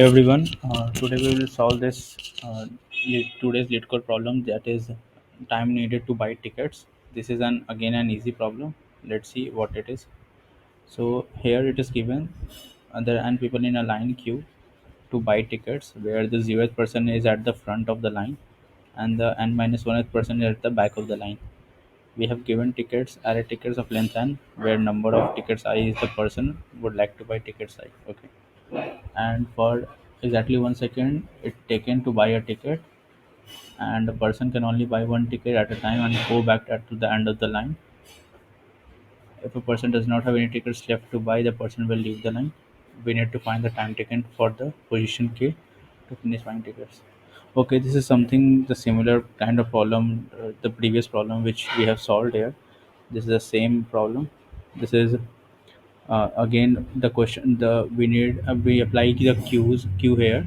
Hey everyone, today we will solve this today's LeetCode problem, that is time needed to buy tickets. This is again an easy problem. Let's see what it is. So here it is given there are n people in a line queue to buy tickets, where the 0th person is at the front of the line and the n minus 1th person is at the back of the line. We have given tickets array tickets of length n, where number of tickets I is the person would like to buy tickets I. Okay, and for exactly 1 second it taken to buy a ticket, and the person can only buy one ticket at a time and go back to the end of the line. If a person does not have any tickets left to buy, the person will leave the line. We need to find the time taken for the position k to finish buying tickets. Okay, this is something the similar kind of problem, the previous problem which we have solved here. This is the same problem. This is again the question, the we need we apply the queue here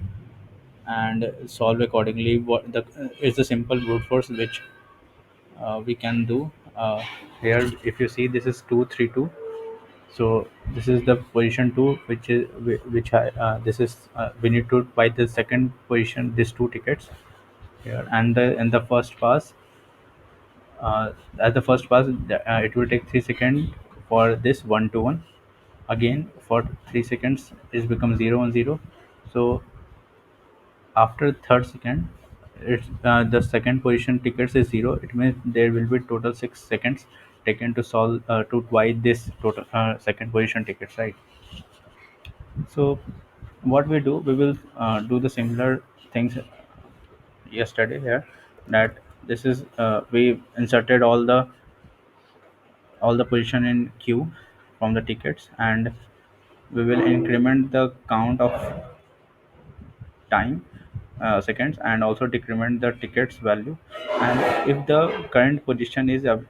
and solve accordingly. What the is the simple brute force which we can do. Here if you see, this is 232. So this is the position 2, which is which I this is we need to buy the second position, these two tickets here. And the first pass, at the first pass, it will take 3 seconds for this 1 to 1. Again for 3 seconds it becomes 0 and 0. So after third second, it's the second position tickets is 0. It means there will be total 6 seconds taken to solve to buy this total second position tickets, right? So what we do, we will do the similar things yesterday here. That this is we inserted all the position in queue from the tickets, and we will increment the count of time, seconds, and also decrement the tickets value. And if the current position is at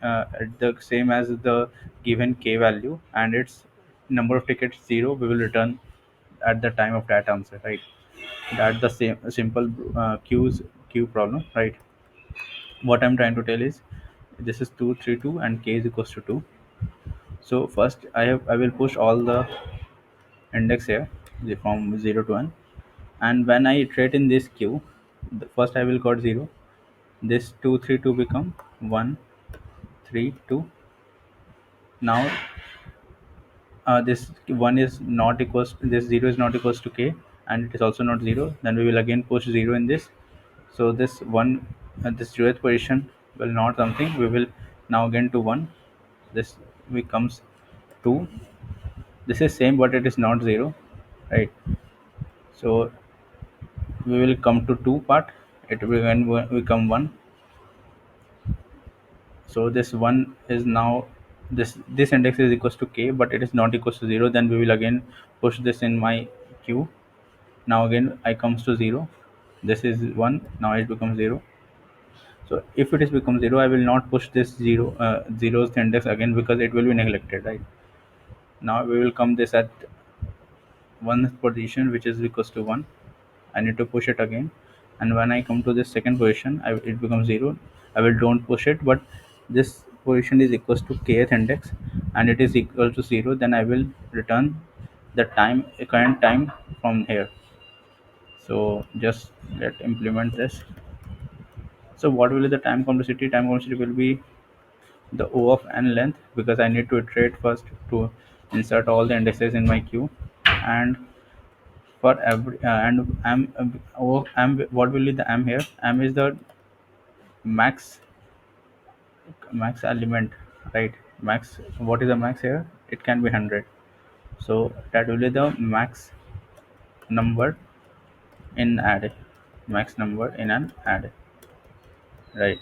the same as the given k value and its number of tickets 0, we will return at the time of that answer, right? That's the same simple queue problem, right? What I'm trying to tell is, this is 232 and k is equals to 2. So first I will push all the index here, from 0 to 1. And when I iterate in this queue, first I will got 0. This 232 become 1 3 2. Now this 1 is not equals, this 0 is not equals to k, and it is also not 0. Then we will again push 0 in this. So this 1, this 0th position will not something, we will now again to 1. This becomes 2. This is same, but it is not 0, right? So we will come to 2 part. It will when become 1. So this 1 is now, this index is equals to k, but it is not equals to 0. Then we will again push this in my queue. Now again I comes to 0. This is 1, now it becomes 0. So if it is become 0, I will not push this 0 zeros index again, because it will be neglected, right? Now we will come this at one position, which is equals to 1. I need to push it again. And when I come to this second position, it becomes 0. I will don't push it, but this position is equals to kth index and it is equal to 0. Then I will return the time, current time, from here. So just let implement this. So what will be the time complexity? Time complexity will be the O of n length, because I need to iterate first to insert all the indices in my queue. And for every and m O m, what will be the m here? M is the max element, right? Max, what is the max here? It can be 100. So that will be the max number in array, max number in an array, right?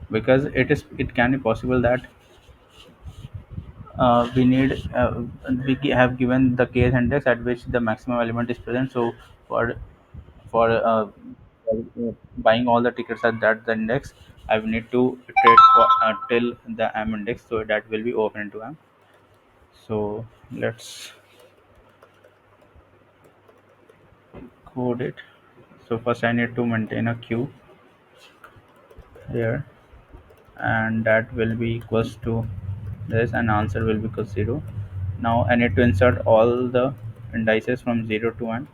Because it can be possible that we need have given the case index at which the maximum element is present. So for for buying all the tickets at that the index, I will need to iterate for till the m index, so that will be open into m. So let's code it. So first I need to maintain a queue here, and that will be equals to this, and answer will be equals 0. Now I need to insert all the indices from 0 to 1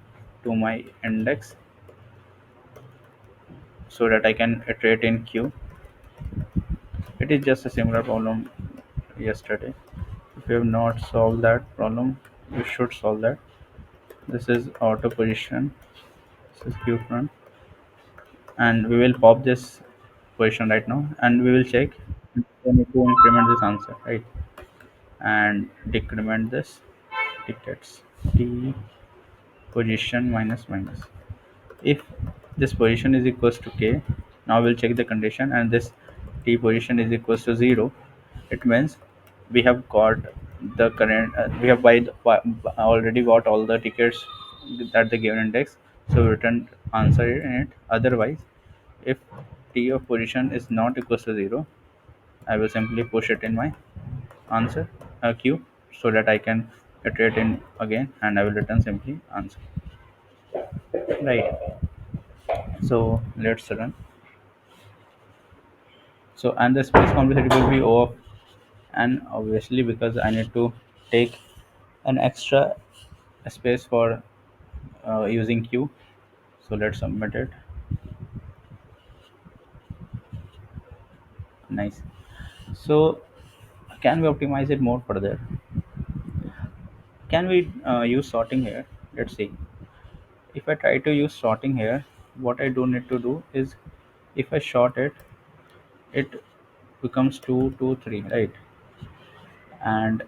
to my index so that I can iterate in queue. It is just a similar problem yesterday. If you have not solved that problem, you should solve that. This is auto position. This is queue front, and we will pop this position right now, and we will check. We need to increment this answer, right, and decrement this tickets t position minus minus. If this position is equals to k, now we'll check the condition, and this t position is equals to 0. It means we have got the current we have already got all the tickets at the given index, so we return answer in it. Otherwise, if t of position is not equals to 0, I will simply push it in my answer queue so that I can iterate in again, and I will return simply answer, right. So let's run. So, and the space complexity will be O of n, obviously, because I need to take an extra space for using q. So let's submit it. Nice. So can we optimize it more further? Can we use sorting here? Let's see. If I try to use sorting here, what I do need to do is, if I sort it, it becomes 2 2 3, right? And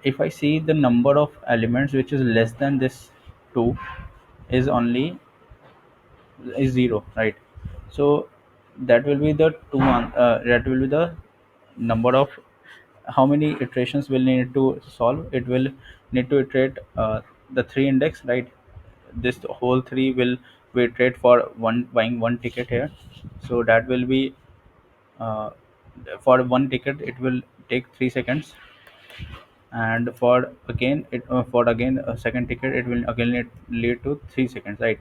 if I see the number of elements which is less than this 2 is only is 0, right? So that will be the that will be the number of how many iterations will need to solve. It will need to iterate the 3 index, right? This whole 3 will we iterate for one buying one ticket here. So that will be uh, for one ticket it will take 3 seconds, and for again a second ticket it will again lead to 3 seconds, right?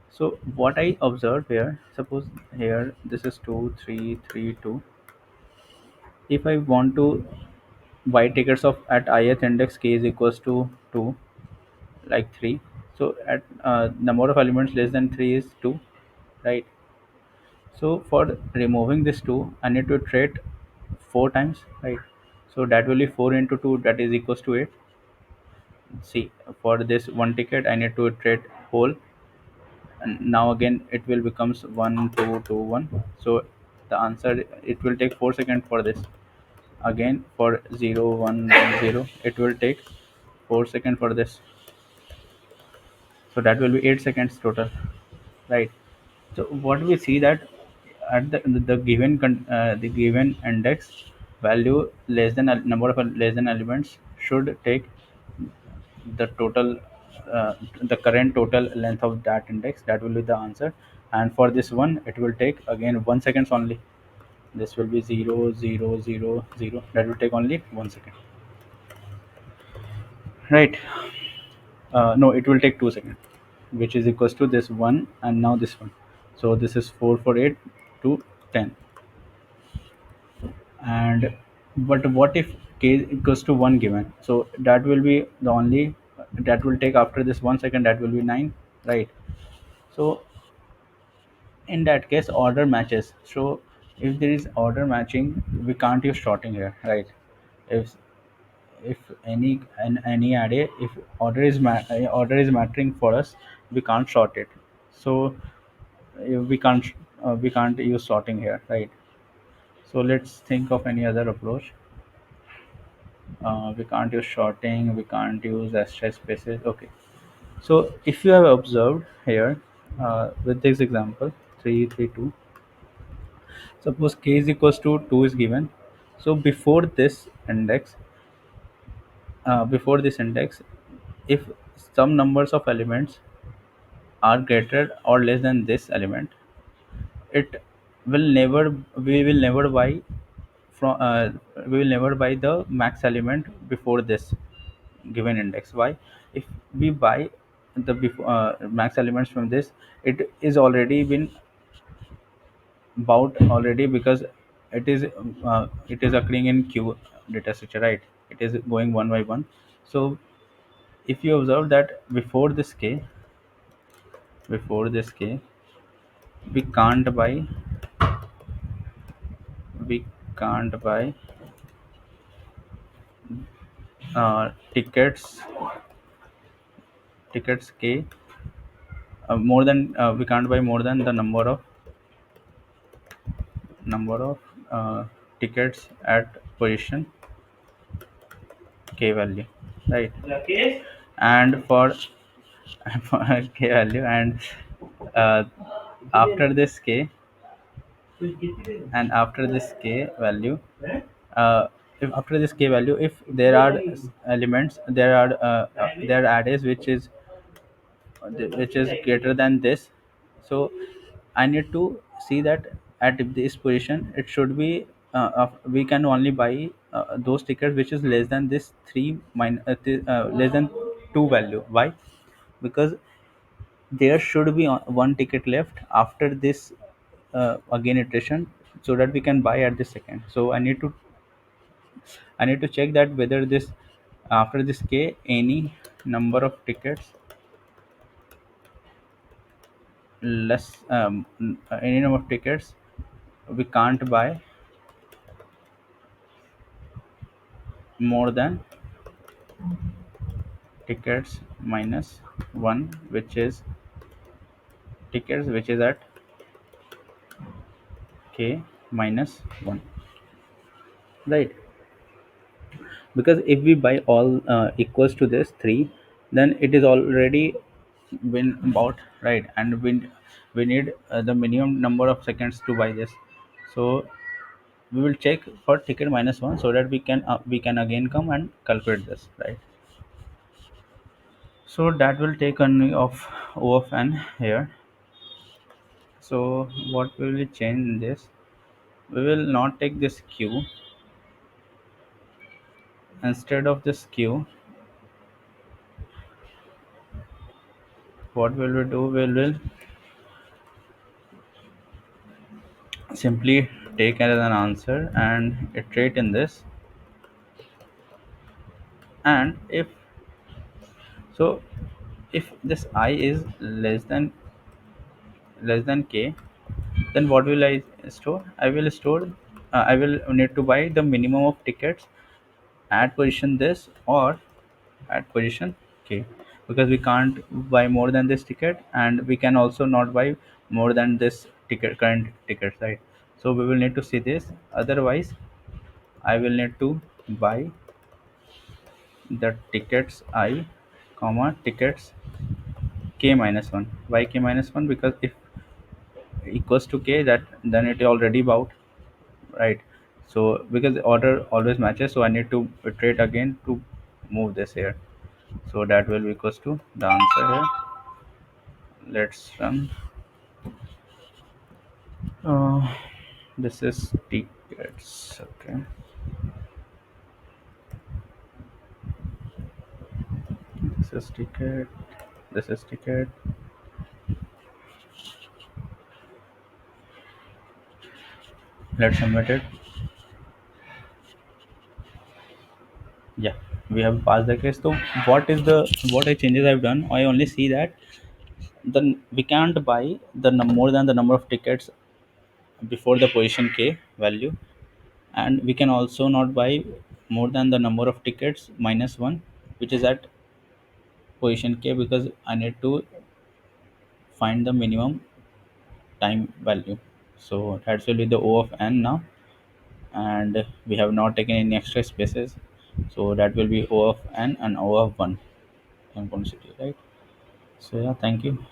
So what I observed here, suppose here this is 2 3 3 2. If I want to buy tickets of at ith index k is equals to 2, like 3. So at number of elements less than 3 is 2, right? So for removing this 2, I need to iterate 4 times, right? So that will be 4 into 2, that is equals to 8. See, for this one ticket I need to iterate whole, and now again it will becomes 1 2 2 1. So the answer, it will take 4 seconds for this. Again for 0 1 1 0, it will take 4 seconds for this. So that will be 8 seconds total, right? So what we see that at the given the given index value less than number of less than elements should take the total the current total length of that index. That will be the answer. And for this one it will take again 1 seconds only. This will be 0 0 0 0, that will take only 1 second, right. No, it will take 2 seconds, which is equals to this one and now this one. So this is 4 for 8 to 10. And but what if k equals to 1 given? So that will be the only that will take after this 1 second, that will be 9, right? So in that case order matches. So if there is order matching, we can't use sorting here, right? If if any array, if order is mattering for us, we can't sort it. So we can't use sorting here, right? So let's think of any other approach. We can't use sorting, we can't use asterisk spaces, okay. So if you have observed here, with this example 3 3 2, suppose k is equals to 2 is given. So before this index, if some numbers of elements are greater or less than this element, it will never we will never buy from we will never buy the max element before this given index. Why? If we buy the max elements from this, it is already been bought already, because it is occurring in queue data structure, right? It is going one by one. So if you observe that before this k, we can't buy we can't buy tickets k, more than we can't buy more than the number of tickets at position k value, right? And for for k value, and uh, after this k after this k value, uh, if after this k value, if there are elements, there are arrays which is greater than this, so I need to see that at this position it should be we can only buy those tickets which is less than this less than 2 value. Why? Because there should be one ticket left after this again iteration, so that we can buy at the second. So I need to check that whether this after this k any number of tickets less any number of tickets we can't buy more than tickets minus 1, which is at k minus 1, right? Because if we buy all equals to this 3, then it is already been bought, right? And we need the minimum number of seconds to buy this. So we will check for ticket minus 1, so that we can again come and calculate this, right? So that will take only of O of n here. So what will we change in this? We will not take this q. Instead of this q, what will we do? We will simply take it as an answer and iterate in this. And so if this I is less than k, then what will I store? I will need to buy the minimum of tickets at position this or at position k, because we can't buy more than this ticket, and we can also not buy more than this current ticket, right? So we will need to see this. Otherwise I will need to buy the tickets I comma tickets k minus 1. Why k minus 1? Because if equals to k, that then it already bought, right? So because the order always matches, so I need to iterate again to move this here. So that will be equals to the answer here. Let's run. uh, this is tickets, okay. This is ticket, this is ticket. Let's submit it. Yeah, we have passed the case. So what I changes I've done, I only see that then we can't buy more than the number of tickets before the position k value, and we can also not buy more than the number of tickets minus 1, which is at position k, because I need to find the minimum time value. So that will be the O of n now, and we have not taken any extra spaces, so that will be O of n and O of 1 in quantity, right? So yeah, thank you.